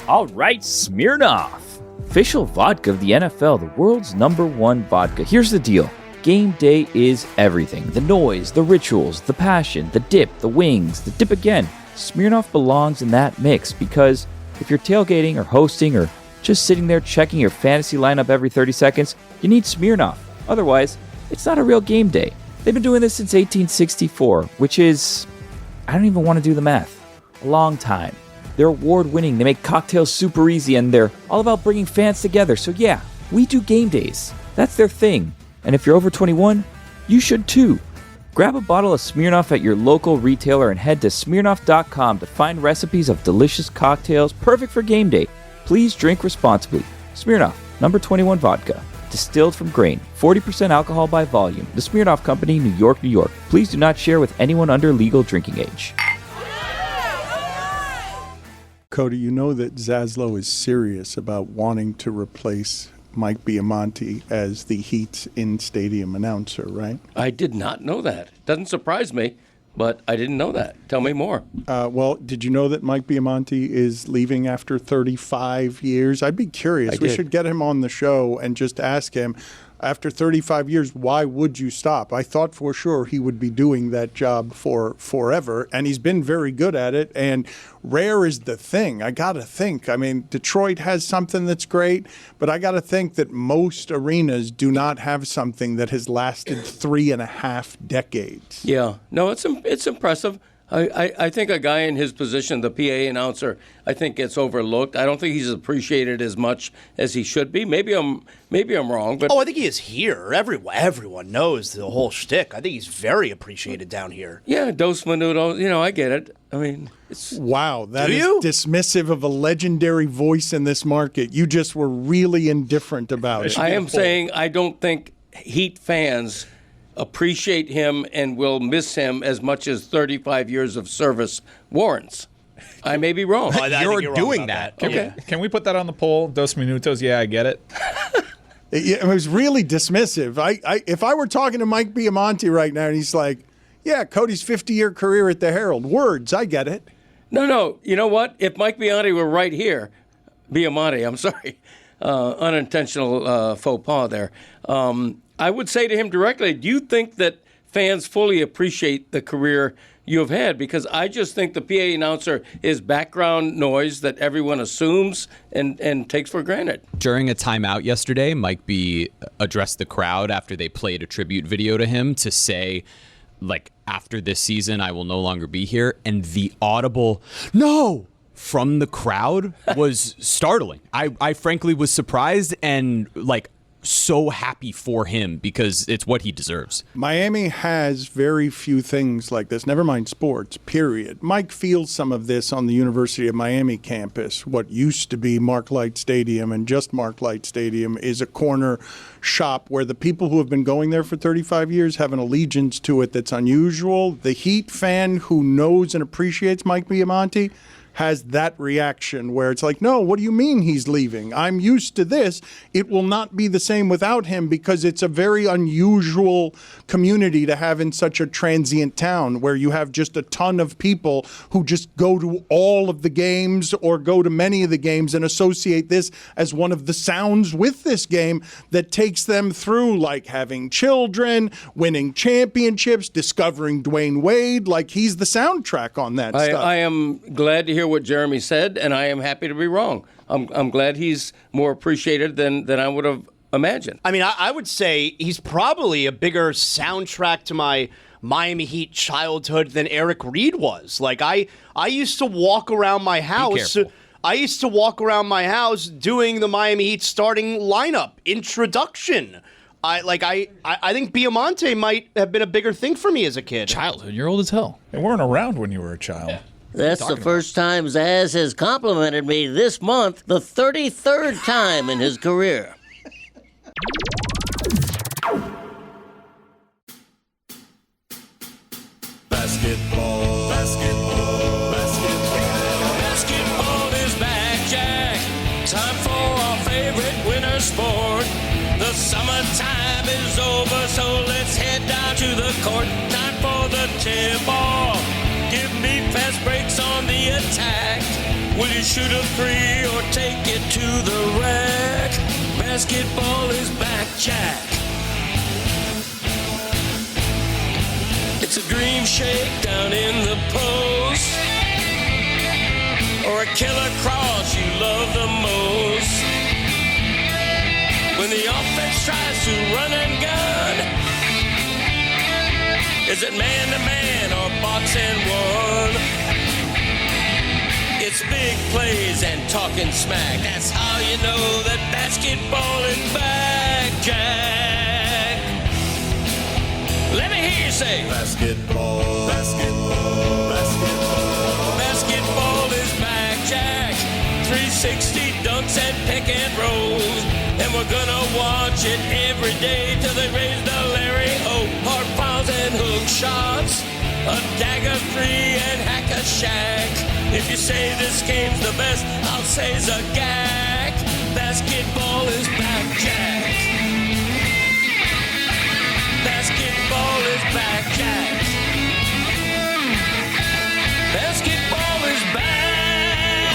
All right, Smirnoff. Official vodka of the NFL, the world's #1 vodka. Here's the deal. Game day is everything. The noise, the rituals, the passion, the dip, the wings, the dip again. Smirnoff belongs in that mix because if you're tailgating or hosting or just sitting there checking your fantasy lineup every 30 seconds, you need Smirnoff. Otherwise, it's not a real game day. They've been doing this since 1864, which is, I don't even want to do the math, a long time. They're award-winning, they make cocktails super easy, and they're all about bringing fans together. So yeah, we do game days. That's their thing. And if you're over 21, you should too. Grab a bottle of Smirnoff at your local retailer and head to Smirnoff.com to find recipes of delicious cocktails perfect for game day. Please drink responsibly. Smirnoff, #21 vodka. Distilled from grain. 40% alcohol by volume. The Smirnoff Company, New York, New York. Please do not share with anyone under legal drinking age. Cody, you know that Zaslow is serious about wanting to replace Mike Biamonte as the Heat's in-stadium announcer, right? I did not know that. Doesn't surprise me, but I didn't know that. Tell me more. Well, did you know that Mike Biamonte is leaving after 35 years? I'd be curious. We should get him on the show and just ask him, after 35 years, why would you stop? I thought for sure he would be doing that job for forever, and he's been very good at it, and rare is the thing. I got to think. I mean, Detroit has something that's great, but I got to think that most arenas do not have something that has lasted 3.5 decades. Yeah. No, it's impressive. I think a guy in his position, the PA announcer, I think gets overlooked. I don't think he's appreciated as much as he should be. Maybe I'm wrong, but I think he is here. Everyone knows the whole shtick. I think he's very appreciated down here. Yeah, dos minutos. I get it. I mean, it's wow. That is dismissive of a legendary voice in this market. You just were really indifferent about it. I am saying I don't think Heat fans appreciate him and will miss him as much as 35 years of service warrants. I may be wrong. You're doing that. Okay. Can we put that on the poll? Dos minutos, yeah, I get it. It was really dismissive. If I were talking to Mike Biamonte right now and he's like, yeah, Cody's 50-year career at the Herald. Words, I get it. No. You know what? If Mike Biamonte were right here, I'm sorry, unintentional faux pas there. I would say to him directly, do you think that fans fully appreciate the career you have had? Because I just think the PA announcer is background noise that everyone assumes and takes for granted. During a timeout yesterday, Mike B addressed the crowd after they played a tribute video to him to say, like, after this season, I will no longer be here. And the audible, no, from the crowd was startling. I frankly was surprised and, like, so happy for him because it's what he deserves. Miami has very few things like this, never mind sports, period. Mike feels some of this on the University of Miami campus. What used to be Mark Light Stadium and just Mark Light Stadium is a corner shop where the people who have been going there for 35 years have an allegiance to it that's unusual. The Heat fan who knows and appreciates Mike Biamonte has that reaction where it's like, no, what do you mean he's leaving? I'm used to this. It will not be the same without him because it's a very unusual community to have in such a transient town where you have just a ton of people who just go to all of the games or go to many of the games and associate this as one of the sounds with this game that takes them through, like having children, winning championships, discovering Dwayne Wade. Like, he's the soundtrack on that stuff. I am glad to hear what Jeremy said, and I am happy to be wrong. I'm glad he's more appreciated than I would have imagined. I mean, I would say he's probably a bigger soundtrack to my Miami Heat childhood than Eric Reed was. Like, I used to walk around my house. I used to walk around my house doing the Miami Heat starting lineup introduction. I think Biamonte might have been a bigger thing for me as a kid. Childhood, you're old as hell. They weren't around when you were a child. Yeah. That's the first time Zaz has complimented me this month, the 33rd time in his career. Basketball is back, Jack. Time for our favorite winter sport. The summertime is over, so let's head down to the court. Time for the tip-off. Give me fast breaks on the attack. Will you shoot a three or take it to the rack? Basketball is back, Jack. It's a dream shake down in the post, or a killer cross you love the most. When the offense tries to run and gun, is it man to man or box and one? It's big plays and talking smack. That's how you know that basketball is back, Jack. Let me hear you say basketball, basketball, basketball. Basketball is back, Jack. 360 dunks and pick and rolls. And we're gonna watch it every day till they raise the Larry O. Hard fouls and hook shots, a dagger three and hack a shack. If you say this game's the best, I'll say Zagak. Basketball is back, Jack. Basketball is back, Jack. Basketball is back.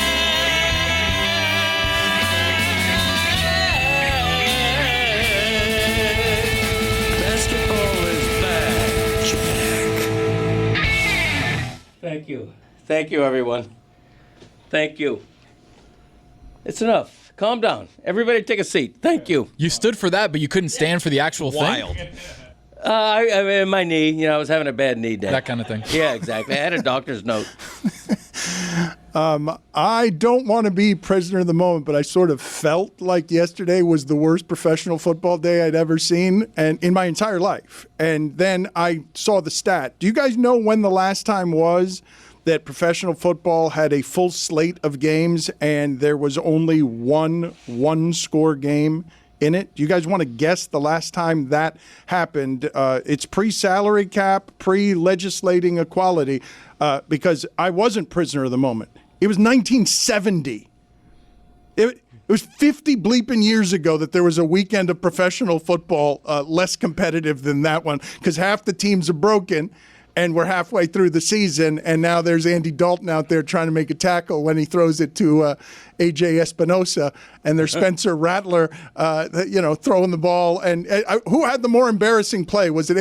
Basketball is back, Jack. Thank you. Thank you, everyone. Thank you. It's enough. Calm down. Everybody take a seat. Thank you. You stood for that, but you couldn't stand for the actual thing? I mean, my knee, I was having a bad knee day. That kind of thing. Yeah, exactly. I had a doctor's note. I don't want to be prisoner of the moment, but I sort of felt like yesterday was the worst professional football day I'd ever seen and in my entire life. And then I saw the stat. Do you guys know when the last time was that professional football had a full slate of games and there was only one-score game in it? Do you guys want to guess the last time that happened? It's pre-salary cap, pre-legislating equality, because I wasn't prisoner of the moment. It was 1970. It was 50 bleeping years ago that there was a weekend of professional football less competitive than that one, because half the teams are broken and we're halfway through the season, and now there's Andy Dalton out there trying to make a tackle when he throws it to A.J. Espinosa, and there's Spencer Rattler, throwing the ball. And who had the more embarrassing play? Was it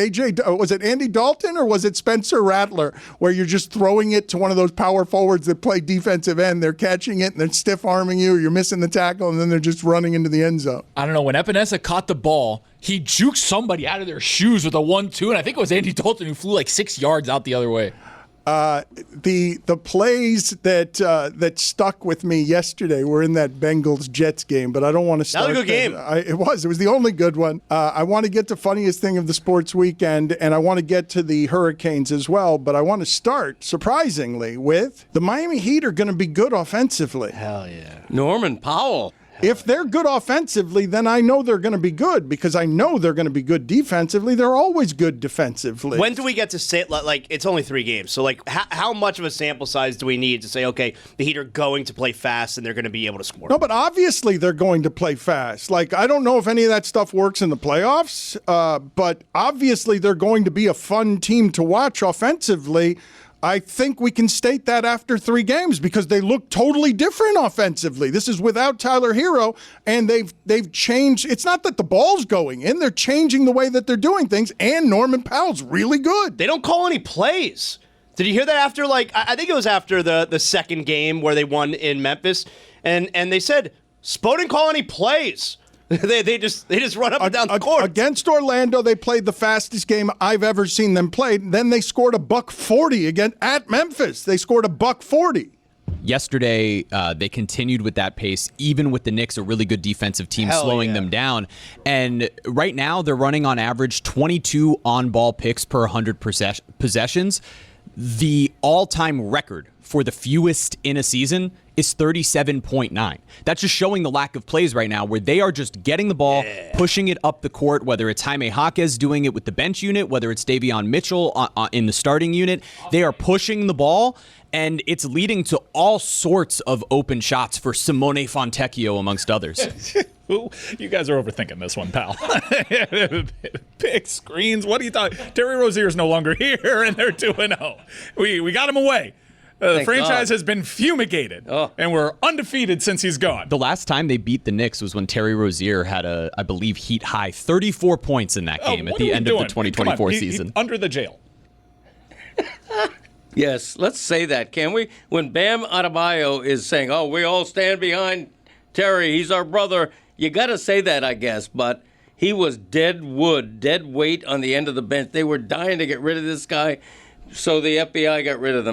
Was it Andy Dalton or was it Spencer Rattler, where you're just throwing it to one of those power forwards that play defensive end? They're catching it and they're stiff arming you, or you're missing the tackle, and then they're just running into the end zone. I don't know. When Epinesa caught the ball, he juked somebody out of their shoes with a 1-2, and I think it was Andy Dalton who flew like 6 yards out the other way. The plays that stuck with me yesterday were in that Bengals-Jets game, but I don't want to start. That was a good game. It was the only good one. I want to get to funniest thing of the sports weekend, and I want to get to the Hurricanes as well, but I want to start, surprisingly, with the Miami Heat are going to be good offensively. Hell yeah. Norman Powell. If they're good offensively, then I know they're going to be good, because I know they're going to be good defensively. They're always good defensively. When do we get to say, like, it's only 3 games, so, like, how much of a sample size do we need to say, okay, the Heat are going to play fast and they're going to be able to score? No, but obviously they're going to play fast. Like, I don't know if any of that stuff works in the playoffs, but obviously they're going to be a fun team to watch offensively. I think we can state that after 3 games, because they look totally different offensively. This is without Tyler Hero, and they've changed. It's not that the ball's going in. They're changing the way that they're doing things, and Norman Powell's really good. They don't call any plays. Did you hear that after, like, I think it was after the second game where they won in Memphis, and they said, Spo didn't call any plays. They just run up and down the court. Against Orlando, they played the fastest game I've ever seen them play. Then they scored a $140 again at Memphis. They scored a $140. Yesterday, they continued with that pace, even with the Knicks, a really good defensive team, slowing them down. And right now, they're running on average 22 on-ball picks per 100 possessions. The all-time record for the fewest in a season is 37.9. That's just showing the lack of plays right now, where they are just getting the ball, pushing it up the court, whether it's Jaime Jaquez doing it with the bench unit, whether it's Davion Mitchell in the starting unit. They are pushing the ball, and it's leading to all sorts of open shots for Simone Fontecchio, amongst others. You guys are overthinking this one, pal. Pick screens. What do you thought? Terry Rozier's no longer here, and they're 2-0. We got him away. The Thank franchise God. has been fumigated, and we're undefeated since he's gone. The last time they beat the Knicks was when Terry Rozier had I believe, heat high 34 points in that game at the end of the 2024 season. Under the jail. Yes, let's say that, can we? When Bam Adebayo is saying, "Oh, we all stand behind Terry. He's our brother," you got to say that, I guess. But he was dead wood, dead weight on the end of the bench. They were dying to get rid of this guy. So the FBI got rid of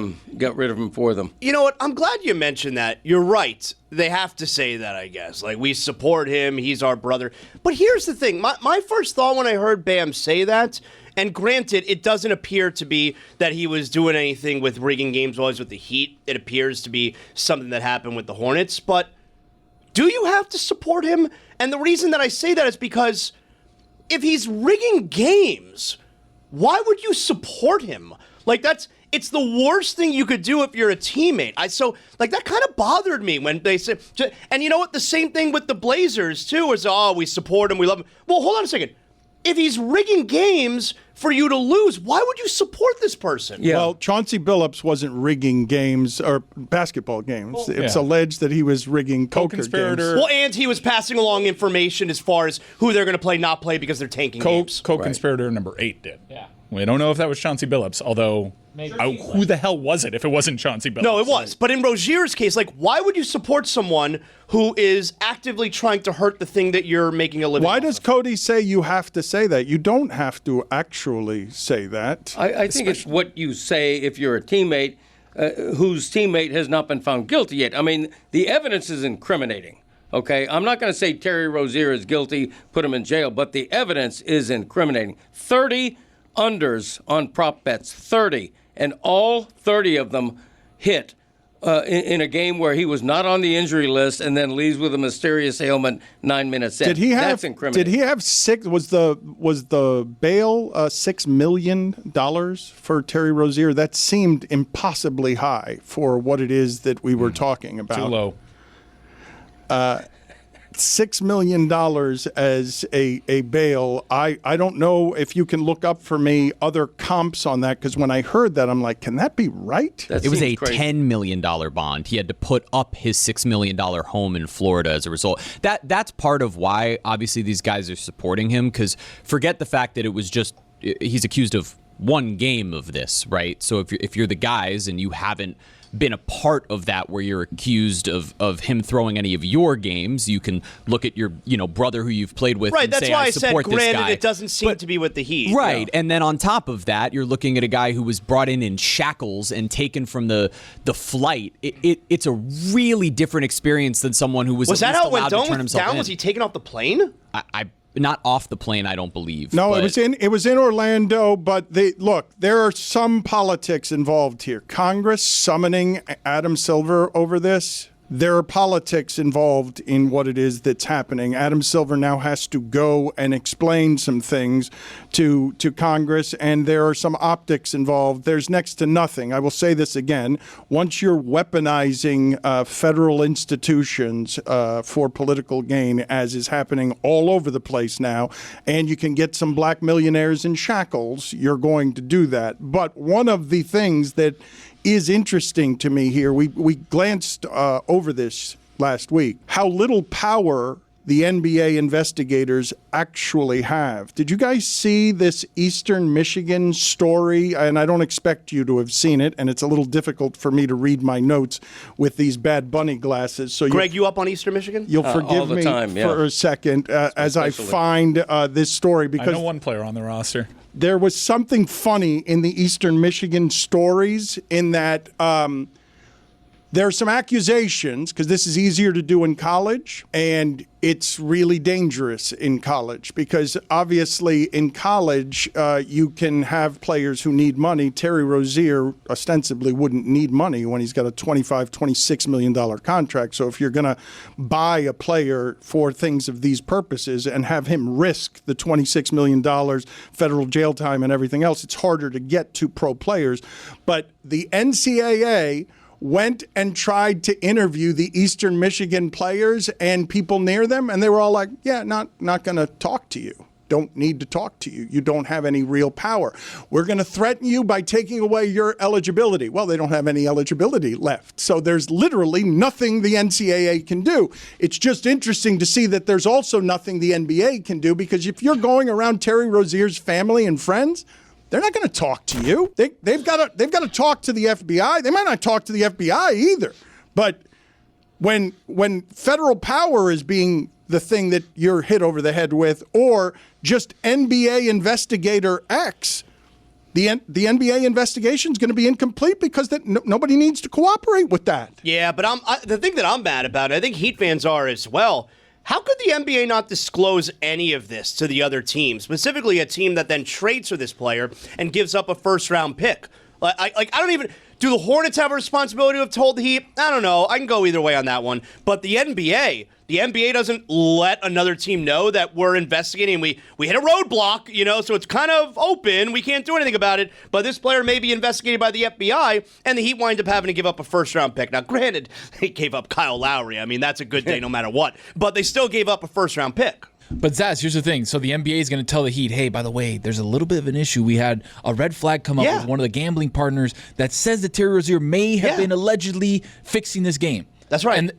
him for them. You know what? I'm glad you mentioned that. You're right. They have to say that, I guess. Like, we support him. He's our brother. But here's the thing. My first thought when I heard Bam say that, and granted, it doesn't appear to be that he was doing anything with rigging games while he was with the Heat. It appears to be something that happened with the Hornets. But do you have to support him? And the reason that I say that is because if he's rigging games, why would you support him? Like, it's the worst thing you could do if you're a teammate. That kind of bothered me when they said, and you know what? The same thing with the Blazers, too, is, we support him, we love him. Well, hold on a second. If he's rigging games for you to lose, why would you support this person? Yeah. Well, Chauncey Billups wasn't rigging games or basketball games. It's alleged that he was rigging poker games. Well, and he was passing along information as far as who they're going to play, not play because they're tanking games. Co-conspirator number 8 did. Yeah. We don't know if that was Chauncey Billups, although who the hell was it if it wasn't Chauncey Billups? No, it was. But in Rozier's case, why would you support someone who is actively trying to hurt the thing that you're making a living Why off does of? Cody say you have to say that? You don't have to actually say that. I think it's what you say if you're a teammate whose teammate has not been found guilty yet. I mean, the evidence is incriminating. Okay, I'm not going to say Terry Rozier is guilty, put him in jail, but the evidence is incriminating. 30 unders on prop bets, 30, and all 30 of them hit in a game where he was not on the injury list and then leaves with a mysterious ailment 9 minutes in. That's incriminating. Did he have six? Was the bail $6 million for Terry Rozier? That seemed impossibly high for what it is that we were talking about. Too low. $6 million as a bail. I don't know if you can look up for me other comps on that, because when I heard that, I'm like, can that be right? It was a $10 million bond. He had to put up his $6 million home in Florida as a result. That's part of why, obviously, these guys are supporting him, because forget the fact that it was just, he's accused of one game of this, right? So if you're the guys and you haven't been a part of that where you're accused of him throwing any of your games, you can look at your brother who you've played with and that's say, why I I said, support this granted, guy. it doesn't seem to be with the Heat. Right, and then on top of that, you're looking at a guy who was brought in shackles and taken from the flight. It's a really different experience than someone who was at that least how it went allowed to turn himself down? in. Was he taken off the plane? I not off the plane, I don't believe. No, but it was in Orlando, but there are some politics involved here. Congress summoning Adam Silver over this. There are politics involved in what it is that's happening. Adam Silver now has to go and explain some things to Congress, and there are some optics involved. There's next to nothing. I will say this again. Once you're weaponizing federal institutions for political gain, as is happening all over the place now, and you can get some black millionaires in shackles, you're going to do that. But one of the things that is interesting to me here, we glanced over this last week, how little power the NBA investigators actually have. Did you guys see this Eastern Michigan story? And I don't expect you to have seen it, and it's a little difficult for me to read my notes with these Bad Bunny glasses. So Greg, you up on Eastern Michigan? You'll forgive me for a second as I find this story, because I know one player on the roster. There was something funny in the Eastern Michigan stories in that there are some accusations, because this is easier to do in college, and it's really dangerous in college, because obviously in college you can have players who need money. Terry Rozier ostensibly wouldn't need money when he's got a $26 million contract. So if you're going to buy a player for things of these purposes and have him risk the $26 million, federal jail time and everything else, it's harder to get to pro players. But the NCAA went and tried to interview the Eastern Michigan players and people near them, and they were all like, yeah, not going to talk to you. don't need to talk to you. You don't have any real power. We're going to threaten you by taking away your eligibility. Well, they don't have any eligibility left. So there's literally nothing the NCAA can do. It's just interesting to see that there's also nothing the NBA can do, because if you're going around Terry Rozier's family and friends, they're not going to talk to you. They've got to talk to the FBI. They might not talk to the FBI either. But when federal power is being the thing that you're hit over the head with, or just NBA investigator X, the NBA investigation is going to be incomplete because nobody needs to cooperate with that. Yeah, but the thing that I'm mad about, I think Heat fans are as well. How could the NBA not disclose any of this to the other team, specifically a team that then trades for this player and gives up a first-round pick? I don't even... Do the Hornets have a responsibility to have told the Heat? I don't know. I can go either way on that one. But the NBA doesn't let another team know that we're investigating. We hit a roadblock, so it's kind of open. We can't do anything about it. But this player may be investigated by the FBI, and the Heat wind up having to give up a first-round pick. Now, granted, they gave up Kyle Lowry. I mean, that's a good day no matter what. But they still gave up a first-round pick. But Zaz, here's the thing. So the NBA is going to tell the Heat, hey, by the way, there's a little bit of an issue. We had a red flag come up with one of the gambling partners that says that Terry Rozier may have been allegedly fixing this game. That's right. And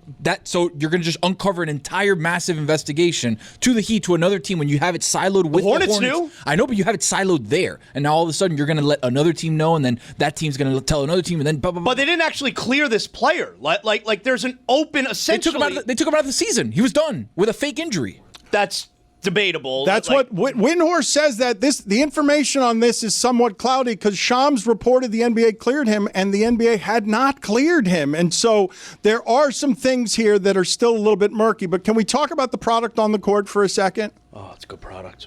so you're going to just uncover an entire massive investigation to the Heat, to another team, when you have it siloed with the Hornets. Knew. I know, but you have it siloed there. And now all of a sudden you're going to let another team know, and then that team's going to tell another team, and then blah, blah, blah. But they didn't actually clear this player. Like there's an open, essentially. They took him out of the season. He was done with a fake injury. That's debatable. That's what Windhorst says, that the information on this is somewhat cloudy because Shams reported the NBA cleared him and the NBA had not cleared him. And so there are some things here that are still a little bit murky. But can we talk about the product on the court for a second? Oh, it's a good product.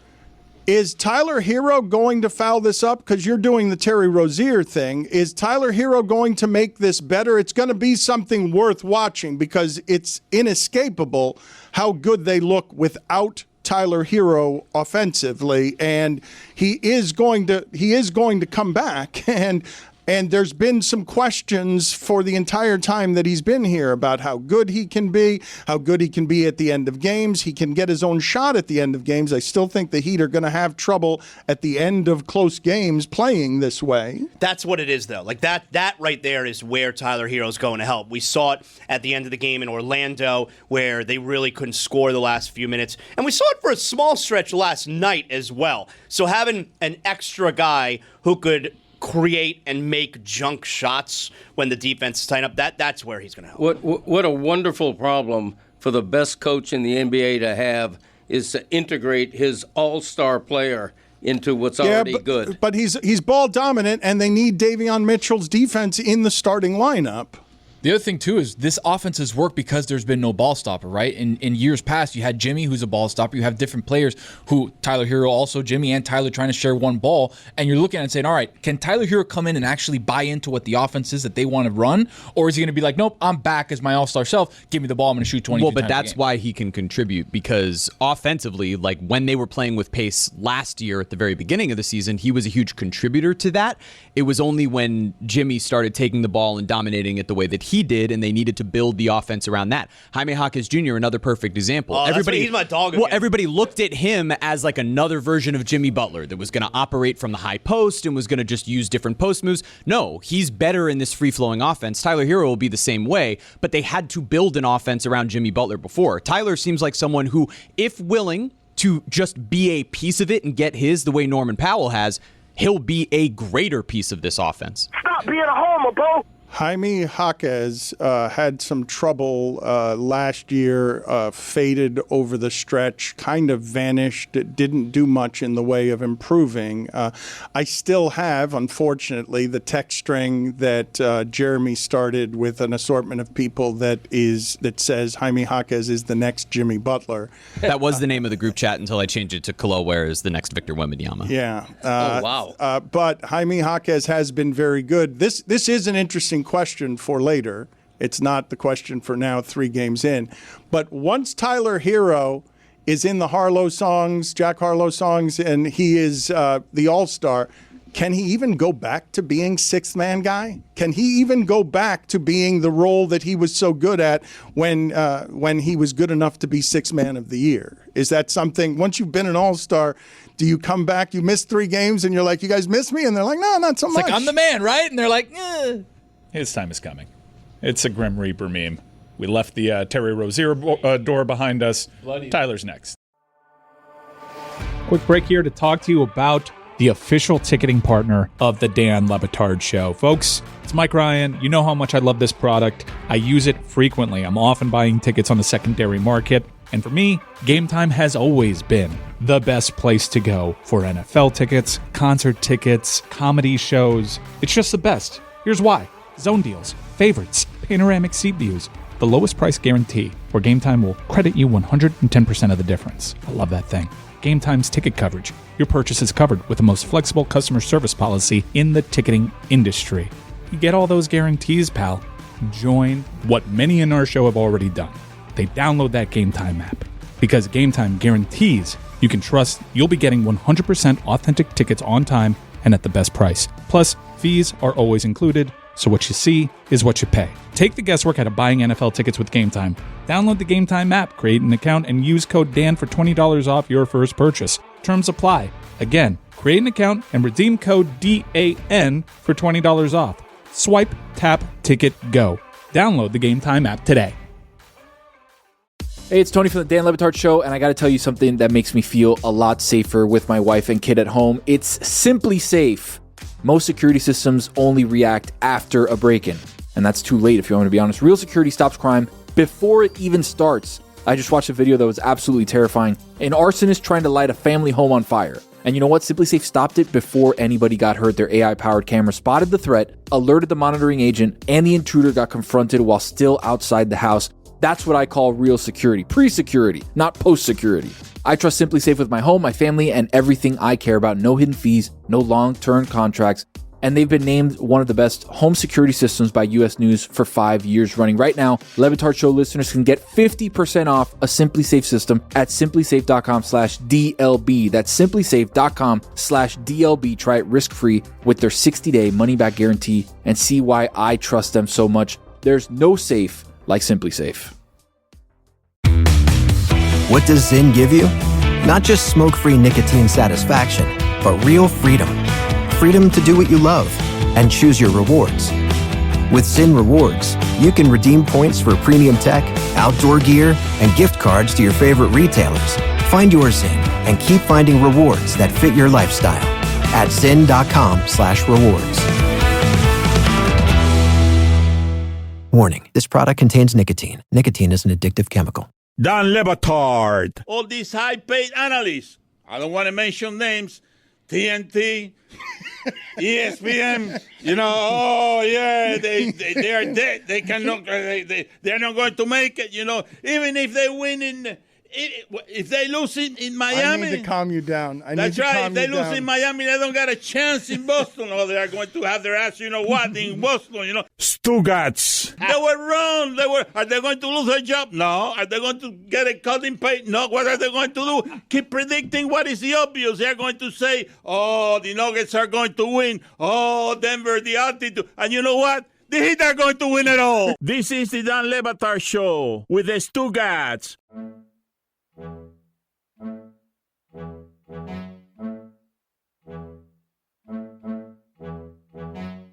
Is Tyler Hero going to foul this up? Because you're doing the Terry Rozier thing. Is Tyler Hero going to make this better? It's going to be something worth watching because it's inescapable how good they look without Tyler Hero offensively, and he is going to come back, and there's been some questions for the entire time that he's been here about how good he can be at the end of games. He can get his own shot at the end of games. I still think the Heat are going to have trouble at the end of close games playing this way. That's what it is, though. Like that right there is where Tyler Hero's going to help. We saw it at the end of the game in Orlando where they really couldn't score the last few minutes. And we saw it for a small stretch last night as well. So having an extra guy who could create and make junk shots when the defense is tight up, that's where he's going to help. What a wonderful problem for the best coach in the NBA to have, is to integrate his all-star player into what's already good. But he's ball dominant, and they need Davion Mitchell's defense in the starting lineup. The other thing, too, is this offense has worked because there's been no ball stopper, right? In years past, you had Jimmy, who's a ball stopper. You have different players who, Tyler Hero also, Jimmy and Tyler trying to share one ball. And you're looking at it and saying, all right, can Tyler Hero come in and actually buy into what the offense is that they want to run? Or is he going to be like, nope, I'm back as my all-star self. Give me the ball. I'm going to shoot 22 times Well, but that's why he can contribute, because offensively, like when they were playing with pace last year at the very beginning of the season, he was a huge contributor to that. It was only when Jimmy started taking the ball and dominating it the way that he did, and they needed to build the offense around that. Jaime Jaquez Jr., another perfect example. Oh, he's my dog again. Well, everybody looked at him as like another version of Jimmy Butler that was going to operate from the high post and was going to just use different post moves. No, he's better in this free-flowing offense. Tyler Hero will be the same way, but they had to build an offense around Jimmy Butler before. Tyler seems like someone who, if willing to just be a piece of it and get his the way Norman Powell has, he'll be a greater piece of this offense. Stop being a homer, bro. Jaime Jaquez had some trouble last year, faded over the stretch, kind of vanished, didn't do much in the way of improving. I still have, unfortunately, the text string that Jeremy started with an assortment of people that says Jaime Jaquez is the next Jimmy Butler. That was the name of the group chat until I changed it to Kalo Ware is the next Victor Wembanyama. Yeah. Oh, wow. But Jaime Jaquez has been very good. This is an interesting question for later. It's not the question for now, 3 games in. But once Tyler Hero is in the Jack Harlow songs, and he is the all-star, Can he even go back to being sixth man guy? Can he even go back to being the role that he was so good at when he was good enough to be sixth man of the year? Is that something, once you've been an all-star, do you come back, you miss 3 games, and you're like, you guys miss me? And they're like, no, not so much. It's like, I'm the man, right? And they're like, His time is coming. It's a Grim Reaper meme. We left the Terry Rozier door behind us. Tyler's next. Quick break here to talk to you about the official ticketing partner of the Dan Le Batard Show. Folks, it's Mike Ryan. You know how much I love this product. I use it frequently. I'm often buying tickets on the secondary market. And for me, Game Time has always been the best place to go for NFL tickets, concert tickets, comedy shows. It's just the best. Here's why. Zone deals, favorites, panoramic seat views, the lowest price guarantee, where Game Time will credit you 110% of the difference. I love that thing. Game Time's ticket coverage. Your purchase is covered with the most flexible customer service policy in the ticketing industry. You get all those guarantees, pal. Join what many in our show have already done. They download that Game Time app. Because Game Time guarantees you can trust you'll be getting 100% authentic tickets on time and at the best price. Plus, fees are always included, so what you see is what you pay. Take the guesswork out of buying NFL tickets with Game Time. Download the Game Time app, create an account, and use code DAN for $20 off your first purchase. Terms apply. Again, create an account and redeem code DAN for $20 off. Swipe, tap, ticket, go. Download the Game Time app today. Hey, it's Tony from the Dan Le Batard Show, and I got to tell you something that makes me feel a lot safer with my wife and kid at home. It's Simply Safe. Most security systems only react after a break-in, and that's too late if you want to be honest. Real security stops crime before it even starts. I just watched a video that was absolutely terrifying. An arsonist trying to light a family home on fire. And you know what? Simply Safe stopped it before anybody got hurt. Their AI-powered camera spotted the threat, alerted the monitoring agent, and the intruder got confronted while still outside the house. That's what I call real security. Pre-security, not post-security. I trust Simply Safe with my home, my family, and everything I care about. No hidden fees, no long-term contracts. And they've been named one of the best home security systems by US News for 5 years running. Right now, Le Batard Show listeners can get 50% off a Simply Safe system at simplysafe.com/DLB. That's simplysafe.com/DLB. Try it risk-free with their 60-day money-back guarantee and see why I trust them so much. There's no safe like Simply Safe. What does Zyn give you? Not just smoke-free nicotine satisfaction, but real freedom. Freedom to do what you love and choose your rewards. With Zyn Rewards, you can redeem points for premium tech, outdoor gear, and gift cards to your favorite retailers. Find your Zyn and keep finding rewards that fit your lifestyle at zyn.com/rewards. Warning, this product contains nicotine. Nicotine is an addictive chemical. Dan Le Batard. All these high-paid analysts, I don't want to mention names, TNT, ESPN, they are dead. They cannot, they're not going to make it, even if they win if they lose in Miami. I need to calm you down. That's right. If they lose in Miami, they don't got a chance in Boston. Or they are going to have their ass, in Boston, Stugotz. They were wrong. Are they going to lose their job? No. Are they going to get a cut in pay? No. What are they going to do? Keep predicting what is the obvious. They're going to say, the Nuggets are going to win. Denver, the altitude. And you know what? The Heat are going to win it all. This is the Dan Le Batard Show with the Stugotz.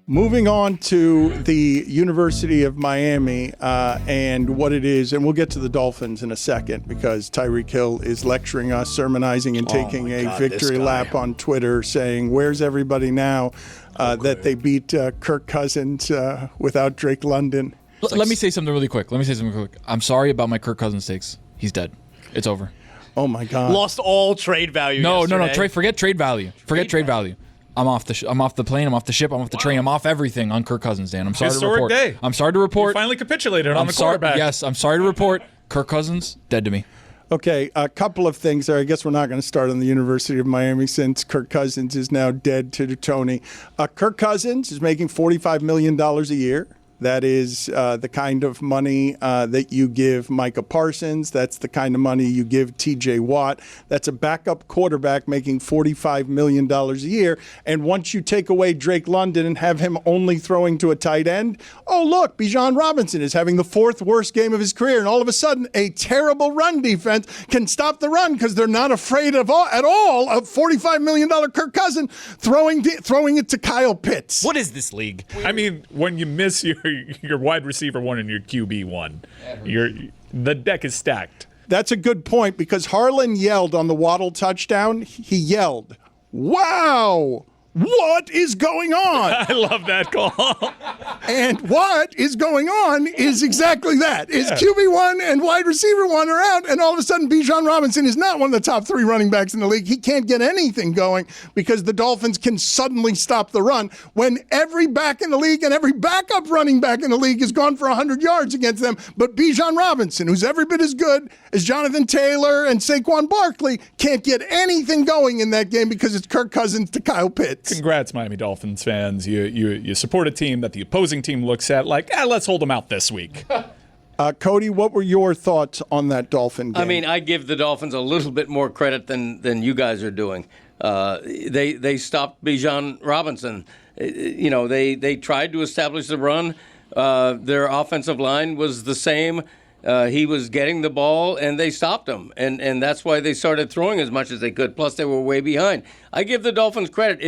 Moving on to the University of Miami and what it is, and we'll get to the Dolphins in a second because Tyreek Hill is lecturing us, sermonizing, and taking a victory lap on Twitter saying, where's everybody now that they beat Kirk Cousins without Drake London? Let me say something really quick. I'm sorry about my Kirk Cousins takes. He's dead. It's over. Oh, my God. Lost all trade value yesterday. Forget trade value. Trade value. I'm off the plane. I'm off the ship. I'm off the train. I'm off everything on Kirk Cousins, Dan. I'm sorry to report. Day. I'm sorry to report. You finally capitulated on the quarterback. Yes, I'm sorry to report. Kirk Cousins, dead to me. Okay, a couple of things there. I guess we're not going to start on the University of Miami since Kirk Cousins is now dead to Tony. Kirk Cousins is making $45 million a year. That is the kind of money that you give Micah Parsons. That's the kind of money you give T.J. Watt. That's a backup quarterback making $45 million a year. And once you take away Drake London and have him only throwing to a tight end, oh, look, Bijan Robinson is having the 4th worst game of his career. And all of a sudden, a terrible run defense can stop the run because they're not afraid at all of $45 million Kirk Cousins throwing it to Kyle Pitts. What is this league? I mean, when you miss your wide receiver 1 and your QB 1, the deck is stacked. That's a good point because Harlan yelled on the Waddle touchdown. He yelled, "Wow! What is going on?" I love that call. And what is going on is exactly that. Is QB1 and wide receiver 1 are out, and all of a sudden Bijan Robinson is not one of the top 3 running backs in the league. He can't get anything going because the Dolphins can suddenly stop the run when every back in the league and every backup running back in the league has gone for 100 yards against them. But Bijan Robinson, who's every bit as good as Jonathan Taylor and Saquon Barkley, can't get anything going in that game because it's Kirk Cousins to Kyle Pitts. Congrats, Miami Dolphins fans. You support a team that the opposing team looks at like, let's hold them out this week. Cody, what were your thoughts on that Dolphin game? I mean, I give the Dolphins a little bit more credit than you guys are doing. They stopped Bijan Robinson. They tried to establish the run. Their offensive line was the same. He was getting the ball, and they stopped him. And that's why they started throwing as much as they could. Plus, they were way behind. I give the Dolphins credit.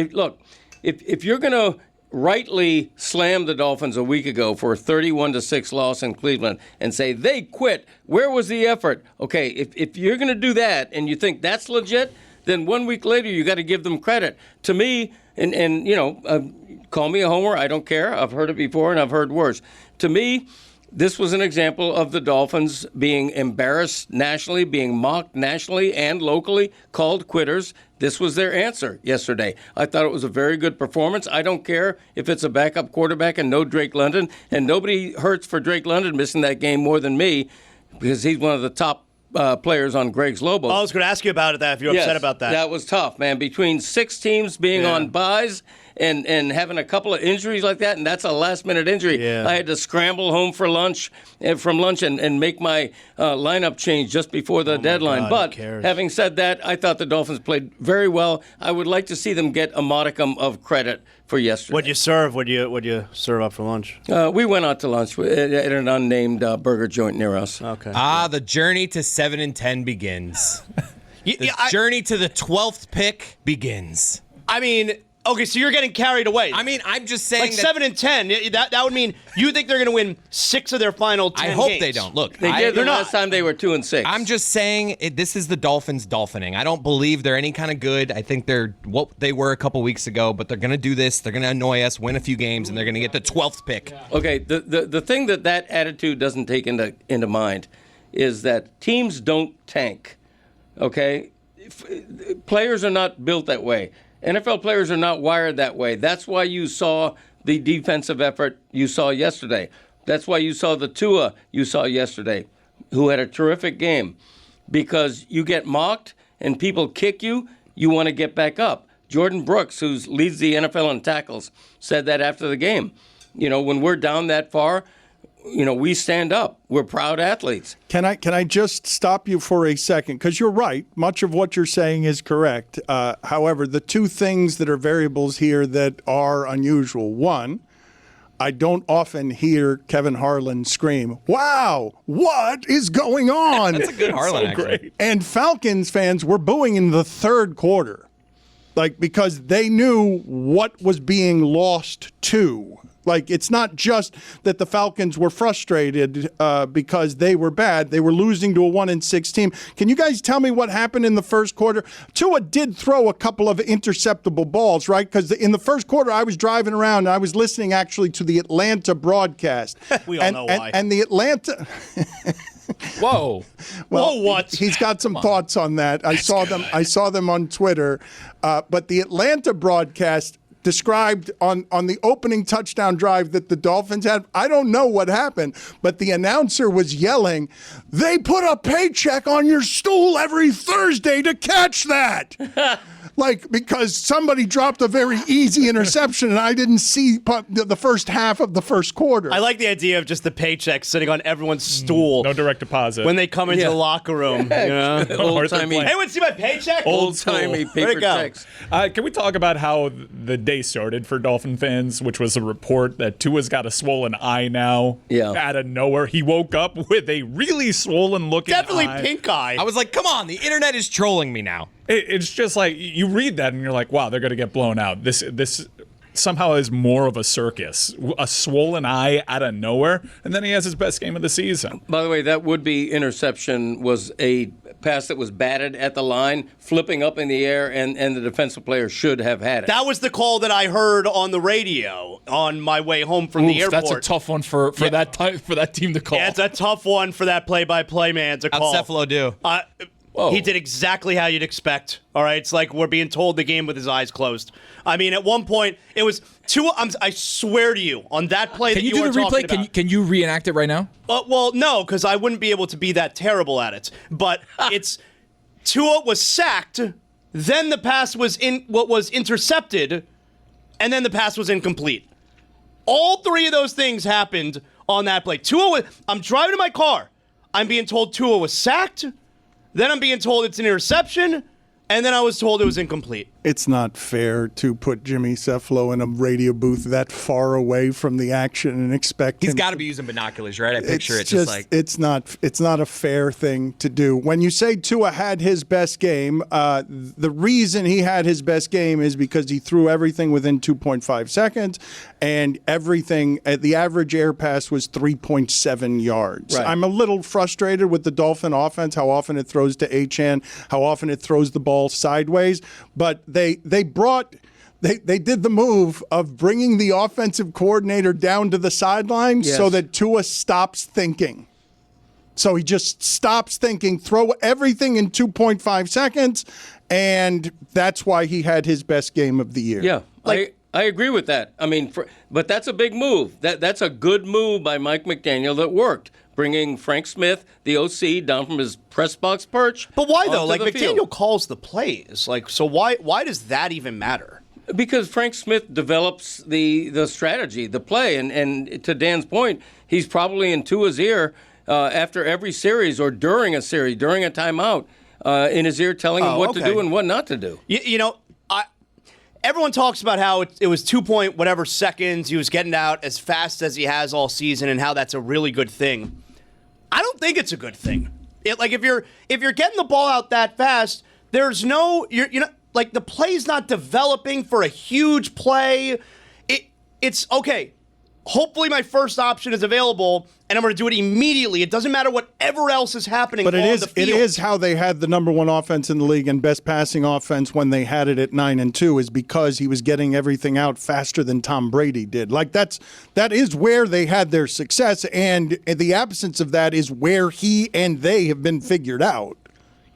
If you're going to rightly slam the Dolphins a week ago for a 31-6 loss in Cleveland and say they quit, where was the effort? Okay, if you're going to do that and you think that's legit, then 1 week later you got to give them credit. To me, call me a homer, I don't care. I've heard it before and I've heard worse. To me, this was an example of the Dolphins being embarrassed nationally, being mocked nationally and locally, called quitters. This was their answer yesterday. I thought it was a very good performance. I don't care if it's a backup quarterback and no Drake London, and nobody hurts for Drake London missing that game more than me because he's one of the top players on Greg's Lobos. I was going to ask you about that if you're upset about that. That was tough, man. Between 6 teams being on buys and having a couple of injuries like that, and that's a last-minute injury. I had to scramble home for lunch and make my lineup change just before the deadline. God, but having said that, I thought the Dolphins played very well. I would like to see them get a modicum of credit for yesterday. What'd you serve? What'd you serve up for lunch? We went out to lunch at an unnamed burger joint near us. Okay. The journey to 7-10 begins. The journey to the 12th pick begins. I mean, okay, so you're getting carried away. I mean, I'm just saying like 7-10. That would mean you think they're going to win 6 of their final 10 I hope games. they don't. Look, they did the last time they were 2-6. I'm just saying this is the Dolphins dolphining. I don't believe they're any kind of good. I think they're what they were a couple weeks ago, but they're going to do this. They're going to annoy us, win a few games, and they're going to get the 12th pick. Okay, the thing that attitude doesn't take into mind is that teams don't tank. Okay, players are not built that way. NFL players are not wired that way. That's why you saw the defensive effort you saw yesterday. That's why you saw the Tua you saw yesterday, who had a terrific game. Because you get mocked and people kick you, you want to get back up. Jordan Brooks, who leads the NFL in tackles, said that after the game. When we're down that far, we stand up. We're proud athletes. Can I just stop you for a second? Because you're right. Much of what you're saying is correct. However, the 2 things that are variables here that are unusual. One, I don't often hear Kevin Harlan scream, "Wow, what is going on?" That's a good Harlan, so actually. Great. And Falcons fans were booing in the 3rd quarter, because they knew what was being lost to. It's not just that the Falcons were frustrated because they were bad. They were losing to a 1-6 team. Can you guys tell me what happened in the first quarter? Tua did throw a couple of interceptable balls, right? Because in the first quarter, I was driving around and I was listening actually to the Atlanta broadcast. We all know why. And the Atlanta... Whoa. Well, what? He's got some thoughts on that. I saw them on Twitter. But the Atlanta broadcast described on the opening touchdown drive that the Dolphins had. I don't know what happened, but the announcer was yelling, "They put a paycheck on your stool every Thursday to catch that." like because somebody dropped a very easy interception and I didn't see the first half of the first quarter. I like the idea of just the paycheck sitting on everyone's stool. No direct deposit. When they come into the locker room. Old-timey. Anyone see my paycheck? Old-timey paper checks. Can we talk about how the day started for Dolphin fans, which was a report that Tua's got a swollen eye now? Yeah. Out of nowhere. He woke up with a really swollen looking Definitely eye. pink eye. I was like, come on, the internet is trolling me now. It's just like, you read that and you're like, wow, they're going to get blown out. This somehow is more of a circus. A swollen eye out of nowhere, and then he has his best game of the season. By the way, that would-be interception was a pass that was batted at the line, flipping up in the air, and the defensive player should have had it. That was the call that I heard on the radio on my way home from the airport. That's a tough one for that team to call. Yeah, it's a tough one for that play-by-play man to call. How'd Zaslow do? He did exactly how you'd expect. All right, it's like we're being told the game with his eyes closed. I mean, at one point it was Tua. I swear to you, on that play Can that you do were the talking replay? about. Can you reenact it right now? Well, no, because I wouldn't be able to be that terrible at it. But it's Tua was sacked, then the pass was intercepted, and then the pass was incomplete. All three of those things happened on that play. I'm driving in my car. I'm being told Tua was sacked. Then I'm being told it's an interception, and then I was told it was incomplete. It's not fair to put Jimmy Zaslow in a radio booth that far away from the action and expect He's him got to be using binoculars, right? I picture it's it just like... it's not a fair thing to do. When you say Tua had his best game, the reason he had his best game is because he threw everything within 2.5 seconds, and everything, the average air pass was 3.7 yards. Right. I'm a little frustrated with the Dolphin offense, how often it throws to Achane, how often it throws the ball sideways, but they did the move of bringing the offensive coordinator down to the sideline so that Tua stops thinking. So he just stops thinking, throw everything in 2.5 seconds, and that's why he had his best game of the year. Yeah, I agree with that. I mean, but that's a big move. That's a good move by Mike McDaniel that worked, bringing Frank Smith, the OC, down from his press box perch. But why though? Like McDaniel field. calls the plays. Like, so why does that even matter? Because Frank Smith develops the strategy, the play, and to Dan's point, he's probably in Tua's ear after every series or during a series, during a timeout, in his ear telling him what to do and what not to do. You know, everyone talks about how it was 2 point whatever seconds. He was getting out as fast as he has all season, and how that's a really good thing. I don't think it's a good thing. Like if you're getting the ball out that fast, there's no you're not like the play's not developing for a huge play. It's okay. Hopefully my first option is available, and I'm going to do it immediately. It doesn't matter whatever else is happening on the field. It is how they had the number one offense in the league and best passing offense when they had it at 9-2 is because he was getting everything out faster than Tom Brady did. Like that is where they had their success, and the absence of that is where he and they have been figured out.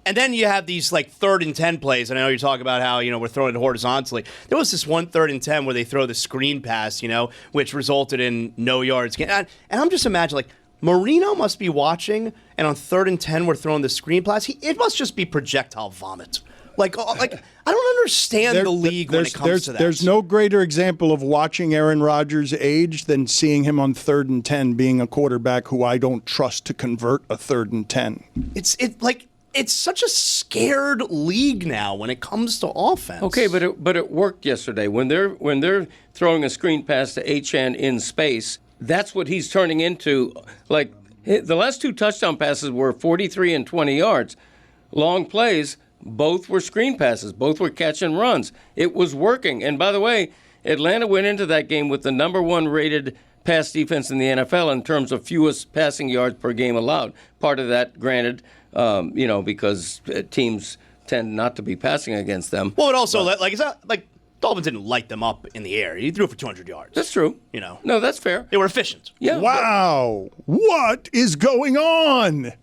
And then you have these like 3rd and 10 plays. And I know you're talking about how, we're throwing it horizontally. There was this one 3rd and 10 where they throw the screen pass, which resulted in no yards. And I'm just imagining, like, Marino must be watching, and on 3rd and 10 we're throwing the screen pass. It must just be projectile vomit. Like I don't understand the league when it comes to that. There's no greater example of watching Aaron Rodgers age than seeing him on 3rd and 10 being a quarterback who I don't trust to convert a 3rd and 10. It's such a scared league now when it comes to offense. Okay, but it worked yesterday. When they're throwing a screen pass to Achane in space, that's what he's turning into. Like the last 2 touchdown passes were 43 and 20 yards. Long plays, both were screen passes, both were catch and runs. It was working. And by the way, Atlanta went into that game with the number 1 rated pass defense in the NFL in terms of fewest passing yards per game allowed. Part of that, granted, because teams tend not to be passing against them. Well, it also, it's not like Dolphins didn't light them up in the air. He threw for 200 yards. That's true. No, that's fair. They were efficient. Yeah. Wow. What is going on?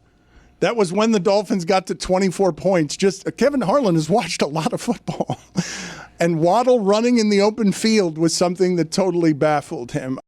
That was when the Dolphins got to 24 points. Kevin Harlan has watched a lot of football. And Waddle running in the open field was something that totally baffled him.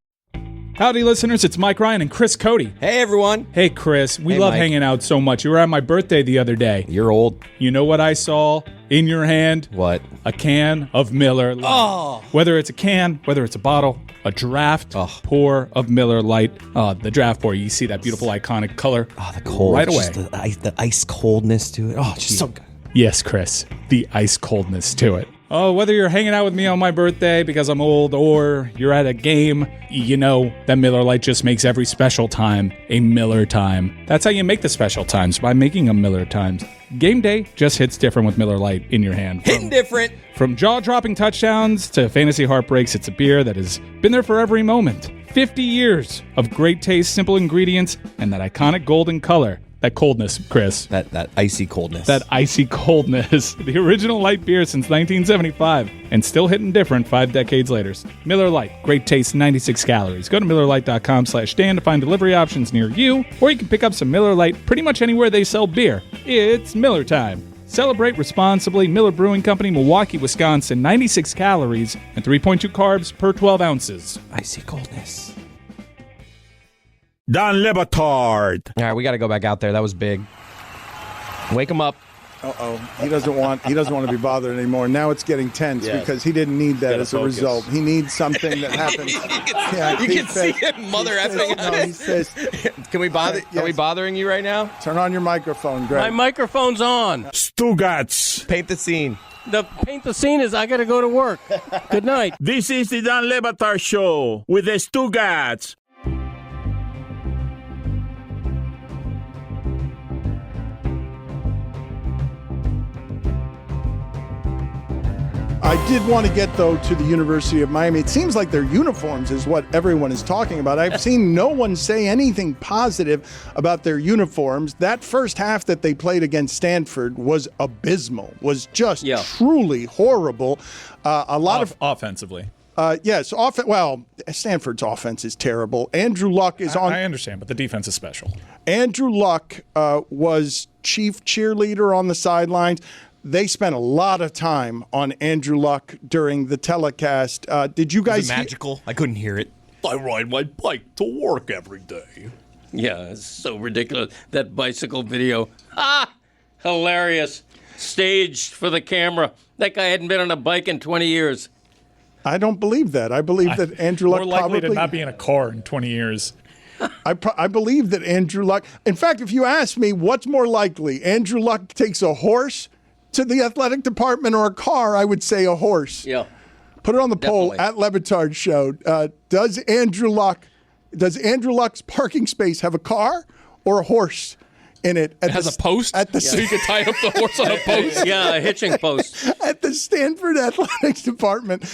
Howdy, listeners. It's Mike Ryan and Chris Cody. Hey, everyone. Hey, Chris. We love Mike. hanging out so much. You were at my birthday the other day. You're old. You know what I saw in your hand? What? A can of Miller Lite. Oh. Whether it's a can, whether it's a bottle, a draft pour of Miller Lite. The draft pour, you see that beautiful iconic color. Oh, the cold. Right away. Just the ice coldness to it. Oh, just so good. Yes, Chris. The ice coldness to it. Oh, whether you're hanging out with me on my birthday because I'm old or you're at a game, you know that Miller Lite just makes every special time a Miller time. That's how you make the special times, by making them Miller times. Game day just hits different with Miller Lite in your hand. Hitting different. From jaw-dropping touchdowns to fantasy heartbreaks, it's a beer that has been there for every moment. 50 years of great taste, simple ingredients, and that iconic golden color. That coldness, Chris. That icy coldness. That icy coldness. The original light beer since 1975, and still hitting different 5 decades later. Miller Lite, great taste, 96 calories. Go to MillerLite.com/Dan to find delivery options near you, or you can pick up some Miller Lite pretty much anywhere they sell beer. It's Miller time. Celebrate responsibly. Miller Brewing Company, Milwaukee, Wisconsin. 96 calories and 3.2 carbs per 12 ounces. Icy coldness. Don Le Batard. All right, we got to go back out there. That was big. Wake him up. He doesn't want to be bothered anymore. Now it's getting tense because he didn't need that as a result. He needs something that happens. You can see him mother effing. No, he says, Can we bother? Are we bothering you right now? turn on your microphone, Greg. My microphone's on. Stugotz. Paint the scene. The paint the scene is I got to go to work. Good night. This is the Don Le Batard Show with the Stugotz. I did want to get, though, to the University of Miami. It seems like their uniforms is what everyone is talking about. I've seen no one say anything positive about their uniforms. That first half that they played against Stanford was abysmal, was just truly horrible. A lot of offensively. Yes, well, Stanford's offense is terrible. Andrew Luck is on. I understand, but the defense is special. Andrew Luck was chief cheerleader on the sidelines. They spent a lot of time on Andrew Luck during the telecast. Did you guys? Was it magical? I couldn't hear it. I ride my bike to work every day. Yeah, it's so ridiculous. That bicycle video. Hilarious. Staged for the camera. That guy hadn't been on a bike in 20 years. I don't believe that. I believe that Andrew Luck more likely probably to not be in a car in 20 years. I believe that Andrew Luck. In fact, if you ask me, what's more likely? Andrew Luck takes a horse to the athletic department or a car, I would say a horse. Yeah. Put it on the poll at Le Batard Show. Does Andrew Luck's parking space have a car or a horse in it? It has a post? So you can tie up the horse on a post? Yeah, a hitching post. At the Stanford Athletics Department.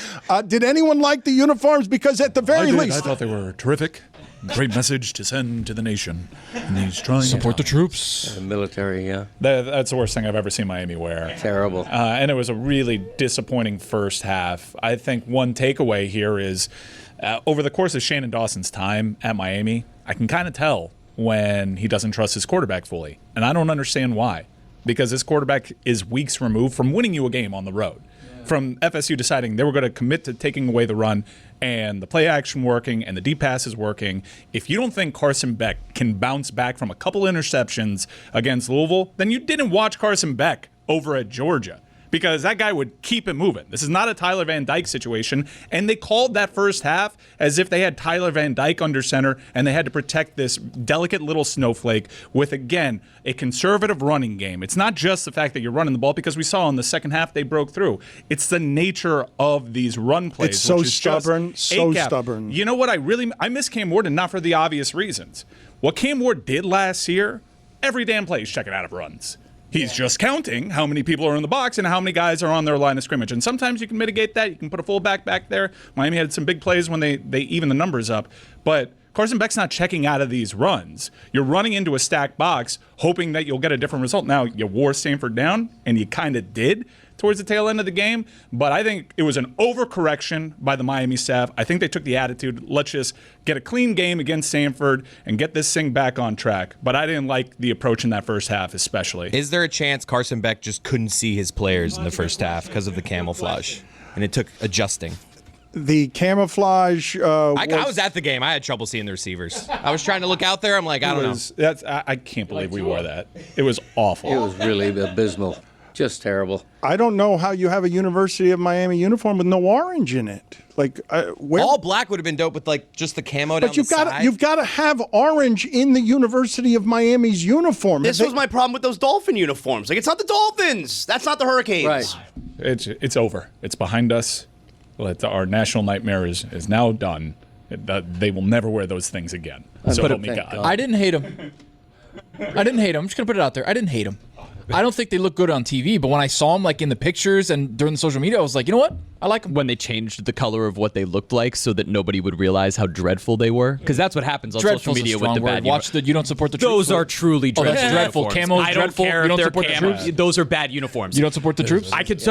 Did anyone like the uniforms? Because at the very least... I thought they were terrific. Great message to send to the nation in these trying Support the troops. The military, yeah. That's the worst thing I've ever seen Miami wear. Terrible. And it was a really disappointing first half. I think one takeaway here is over the course of Shannon Dawson's time at Miami, I can kind of tell when he doesn't trust his quarterback fully. And I don't understand why. Because his quarterback is weeks removed from winning you a game on the road. From FSU deciding they were going to commit to taking away the run and the play action working and the deep passes working. If you don't think Carson Beck can bounce back from a couple interceptions against Louisville, then you didn't watch Carson Beck over at Georgia. Because that guy would keep it moving. This is not a Tyler Van Dyke situation. And they called that first half as if they had Tyler Van Dyke under center and they had to protect this delicate little snowflake with, again, a conservative running game. It's not just the fact that you're running the ball, because we saw in the second half they broke through. It's the nature of these run plays. It's so which is stubborn, stubborn. You know what? I miss Cam Ward, and not for the obvious reasons. What Cam Ward did last year, every damn play is checking out of runs. He's just counting how many people are in the box and how many guys are on their line of scrimmage. And sometimes you can mitigate that. You can put a fullback back there. Miami had some big plays when they even the numbers up. But Carson Beck's not checking out of these runs. You're running into a stacked box hoping that you'll get a different result. Now, you wore Stanford down, and you kind of did towards the tail end of the game. But I think it was an overcorrection by the Miami staff. I think they took the attitude, let's just get a clean game against Stanford and get this thing back on track. But I didn't like the approach in that first half especially. Is there a chance Carson Beck just couldn't see his players in the first half because of the camouflage? And it took adjusting. The camouflage. I was at the game. I had trouble seeing the receivers. I was trying to look out there. I'm like, I don't know. I can't believe we wore that. It was awful. It was really abysmal. Just terrible. I don't know how you have a University of Miami uniform with no orange in it. Like all black would have been dope with like just the camo down but you've the got side. you've got to have orange in the University of Miami's uniform. This was my problem with those Dolphin uniforms. Like, it's not the Dolphins. That's not the Hurricanes. Right. It's over. It's behind us. Our national nightmare is now done. They will never wear those things again. So help me God. I didn't hate them. I'm just going to put it out there. I didn't hate them. I don't think they look good on TV, but when I saw them like in the pictures and during the social media, I was like, you know what? I like them. When they changed the color of what they looked like so that nobody would realize how dreadful they were. Because that's what happens on social media with the bad Watch you don't support the troops. Those are truly dreadful. That's dreadful. Uniforms. Camo's I don't dreadful. care You don't if they're support the camo. troops? Those are bad uniforms. You don't support the troops? I don't Do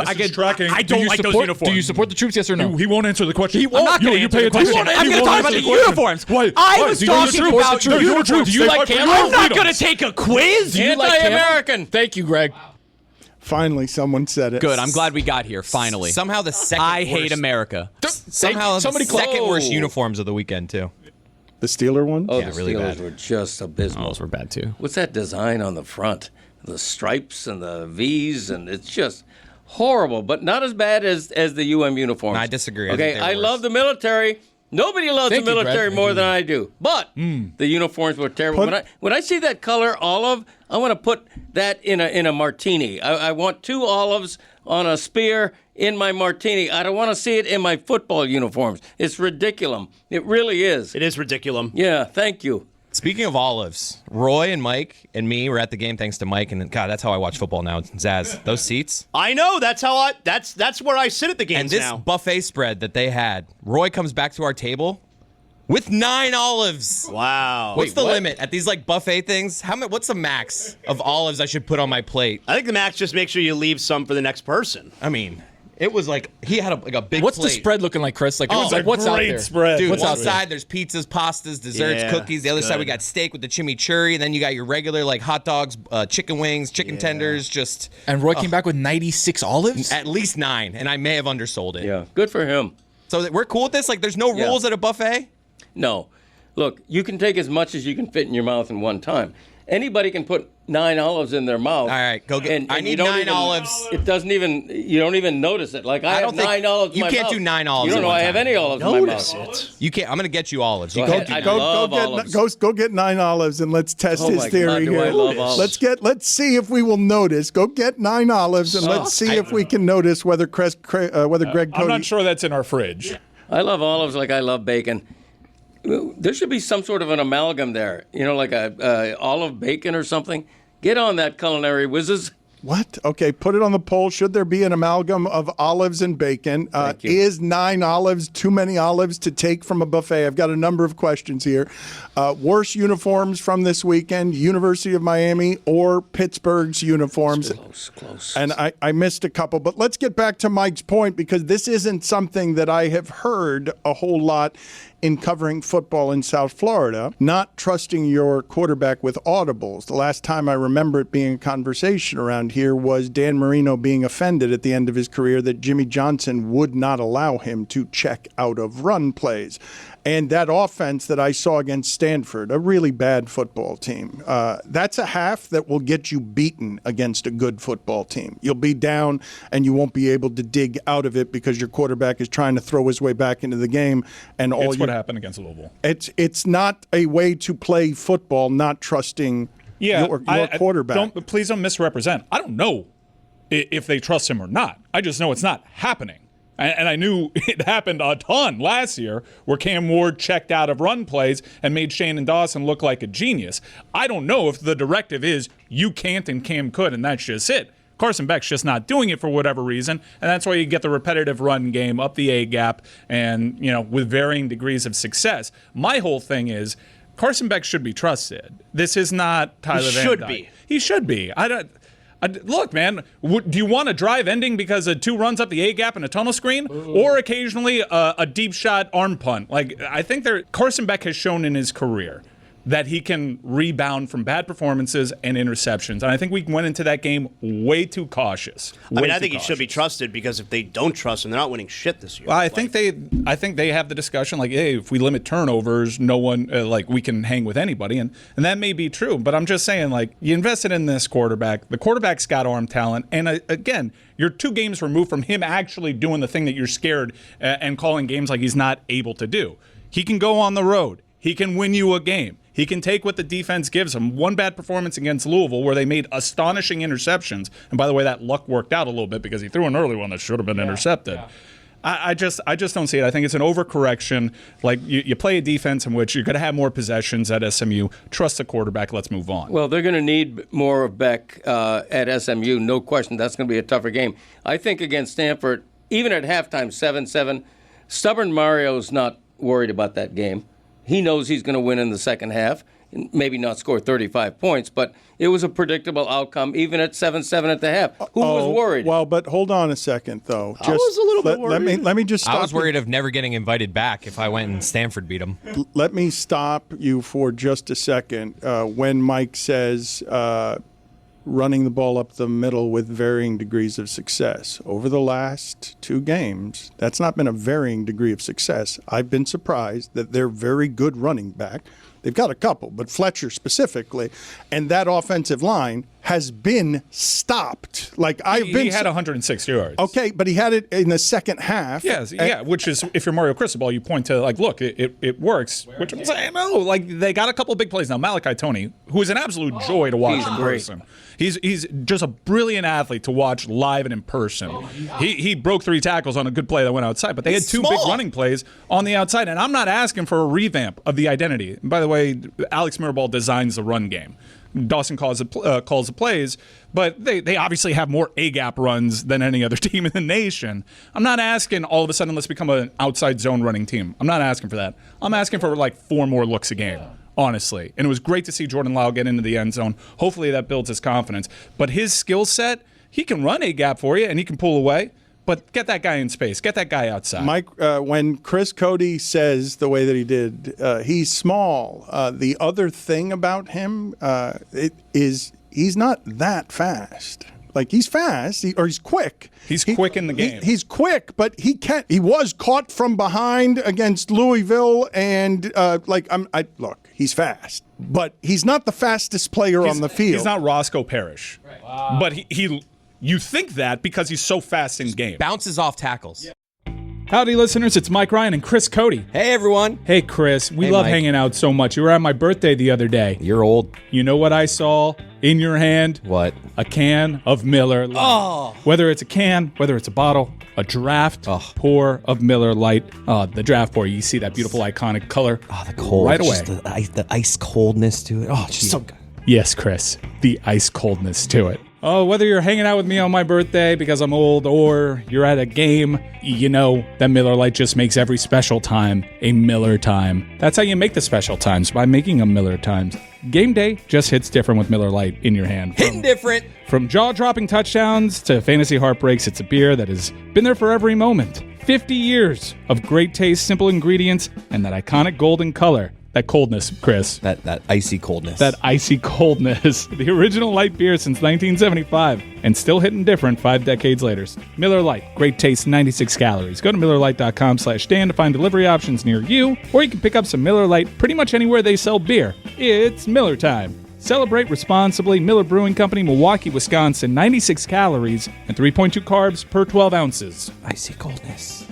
you like those support- uniforms. Do you support the troops, yes or no? He won't answer the question. I'm not going to answer the question. I'm going to talk about the uniforms. I was talking about the uniforms. Do you like camo? I'm not going to take a quiz. Do you like camo? Anti-American. Thank you, Greg. Finally, someone said it. Good. I'm glad we got here. Finally. Somehow the second I worst, hate America. Somehow Somebody the second close. worst uniforms of the weekend too. The Steeler ones? Oh, Yeah, the really Steelers bad. were just abysmal. Those were bad too. What's that design on the front? The stripes and the V's, and it's just horrible, but not as bad as the UM uniforms. I disagree. I Okay, think they're I worse. love the military. Nobody loves Thank the you, military Greg. more than I do. But the uniforms were terrible. When I see that color olive, I want to put that in a martini. I want 2 olives on a spear in my martini. I don't want to see it in my football uniforms. It's ridiculous. It really is. It is ridiculous. Yeah, thank you. Speaking of olives, Roy and Mike and me were at the game thanks to Mike, and God, that's how I watch football now. Zaz, those seats. I know. That's where I sit at the games And this now. buffet spread that they had, Roy comes back to our table with 9 olives. Wow. What's the limit at these like buffet things? What's the max of olives I should put on my plate? I think the max just make sure you leave some for the next person. I mean, it was like he had a big What's plate. the spread looking like, Chris? Like, Oh, what's out great there? spread. Dude, What's one out there? side there's pizzas, pastas, desserts, Yeah, cookies. The other side we got steak with the chimichurri. Then you got your regular like hot dogs, chicken wings, chicken tenders. Just And Roy came back with 96 olives? at least 9, and I may have undersold it. Yeah, good for him. So that we're cool with this. Like, there's no rules at a buffet. No. Look, you can take as much as you can fit in your mouth in one time. Anybody can put 9 olives in their mouth. All right, go get. And I you need don't 9 even- olives. It doesn't even. You don't even notice it. Like I have don't think- 9 olives. in you my can't mouth. do 9 olives You don't at know one I have time. any olives in my Notice mouth. it. You can't. I'm gonna get you olives. You Go go. ahead. I love olives. Go get 9 olives and let's test Oh his my theory God, do here. I love olives. Let's see if we will notice. Go get 9 olives and let's see if we can notice whether Greg Cody. I'm not sure that's in our fridge. I love olives like I love bacon. There should be some sort of an amalgam there. You know, like a olive bacon or something. Get on that, culinary whizzes. What? Okay, put it on the poll. Should there be an amalgam of olives and bacon? you. Is 9 olives too many olives to take from a buffet? I've got a number of questions here. Worst uniforms from this weekend, University of Miami or Pittsburgh's uniforms? Close. And I missed a couple, but let's get back to Mike's point because this isn't something that I have heard a whole lot in covering football in South Florida, not trusting your quarterback with audibles. The last time I remember it being a conversation around here was Dan Marino being offended at the end of his career that Jimmy Johnson would not allow him to check out of run plays. And that offense that I saw against Stanford, a really bad football team, that's a half that will get you beaten against a good football team. You'll be down and you won't be able to dig out of it because your quarterback is trying to throw his way back into the game. And It's what happened against Louisville. It's not a way to play football, not trusting your quarterback. Please don't misrepresent. I don't know if they trust him or not. I just know it's not happening. And I knew it happened a ton last year where Cam Ward checked out of run plays and made Shannon Dawson look like a genius. I don't know if the directive is you can't and Cam could, and that's just it. Carson Beck's just not doing it for whatever reason, and that's why you get the repetitive run game up the A gap and, with varying degrees of success. My whole thing is Carson Beck should be trusted. This is not Tyler Van Dyke. He should be. Look, man, do you want a drive ending because of 2 runs up the A gap and a tunnel screen, or occasionally a deep shot arm punt? Like, I think Carson Beck has shown in his career that he can rebound from bad performances and interceptions. And I think we went into that game way too cautious. I think he should be trusted, because if they don't trust him, they're not winning shit this year. Well, I think they have the discussion like, hey, if we limit turnovers, no one we can hang with anybody, and that may be true. But I'm just saying, like, you invested in this quarterback. The quarterback's got arm talent, and again, you're 2 games removed from him actually doing the thing that you're scared and calling games like he's not able to do. He can go on the road. He can win you a game. He can take what the defense gives him. One bad performance against Louisville where they made astonishing interceptions. And by the way, that luck worked out a little bit because he threw an early one that should have been intercepted. Yeah. I just don't see it. I think it's an overcorrection. Like, you play a defense in which you're going to have more possessions at SMU. Trust the quarterback. Let's move on. Well, they're going to need more of Beck at SMU. No question. That's going to be a tougher game. I think against Stanford, even at halftime, 7-7, stubborn Mario's not worried about that game. He knows he's going to win in the second half, maybe not score 35 points, but it was a predictable outcome, even at 7-7 at the half. Who was worried? Well, but hold on a second, though. I was a little bit worried. Let me just stop. I was worried of never getting invited back if I went and Stanford beat him. Let me stop you for just a second. When Mike says running the ball up the middle with varying degrees of success. Over the last 2 games, that's not been a varying degree of success. I've been surprised that they're very good running back. They've got a couple, but Fletcher specifically, and that offensive line has been stopped. He had 106 yards. Okay, but he had it in the second half. Yes, which is, if you're Mario Cristobal, you point to, like, look, it works. Which I'm saying, no, like, they got a couple big plays now. Malachi Toney, who is an absolute joy to watch in person. He's just a brilliant athlete to watch live and in person. He broke 3 tackles on a good play that went outside, but they had 2 big running plays on the outside, and I'm not asking for a revamp of the identity. And by the way, Alex Mirabal designs the run game. Dawson calls the plays, but they obviously have more A-gap runs than any other team in the nation. I'm not asking all of a sudden let's become an outside zone running team. I'm not asking for that. I'm asking for like 4 more looks a game, honestly. And it was great to see Jordan Lau get into the end zone. Hopefully that builds his confidence. But his skill set, he can run A-gap for you and he can pull away. But get that guy in space. Get that guy outside. Mike, when Chris Cody says the way that he did, he's small. The other thing about him is he's not that fast. Like, he's fast, or he's quick. He's quick in the game. He's quick, but he can't. He was caught from behind against Louisville, and look, he's fast, but he's not the fastest player on the field. He's not Roscoe Parrish, but he you think that because he's so fast in game. Bounces off tackles. Howdy, listeners. It's Mike Ryan and Chris Cody. Hey, everyone. Hey, Chris. We love Mike. hanging out so much. You were at my birthday the other day. You're old. You know what I saw in your hand? What? A can of Miller Lite. Oh. Whether it's a can, whether it's a bottle, a draft pour of Miller Lite. The draft pour, you see that beautiful iconic color. Oh, the cold. Right away. Just the ice coldness to it. Oh, just so good. Yes, Chris. The ice coldness to it. Oh, whether you're hanging out with me on my birthday because I'm old or you're at a game, you know that Miller Lite just makes every special time a Miller time. That's how you make the special times, by making them Miller times. Game day just hits different with Miller Lite in your hand. Hitting different. From jaw-dropping touchdowns to fantasy heartbreaks, it's a beer that has been there for every moment. 50 years of great taste, simple ingredients, and that iconic golden color. That coldness, Chris. That icy coldness. That icy coldness. The original light beer since 1975, and still hitting different 5 decades later. Miller Lite, great taste, 96 calories. Go to MillerLite.com/Dan to find delivery options near you, or you can pick up some Miller Lite pretty much anywhere they sell beer. It's Miller time. Celebrate responsibly. Miller Brewing Company, Milwaukee, Wisconsin. 96 calories and 3.2 carbs per 12 ounces. Icy coldness.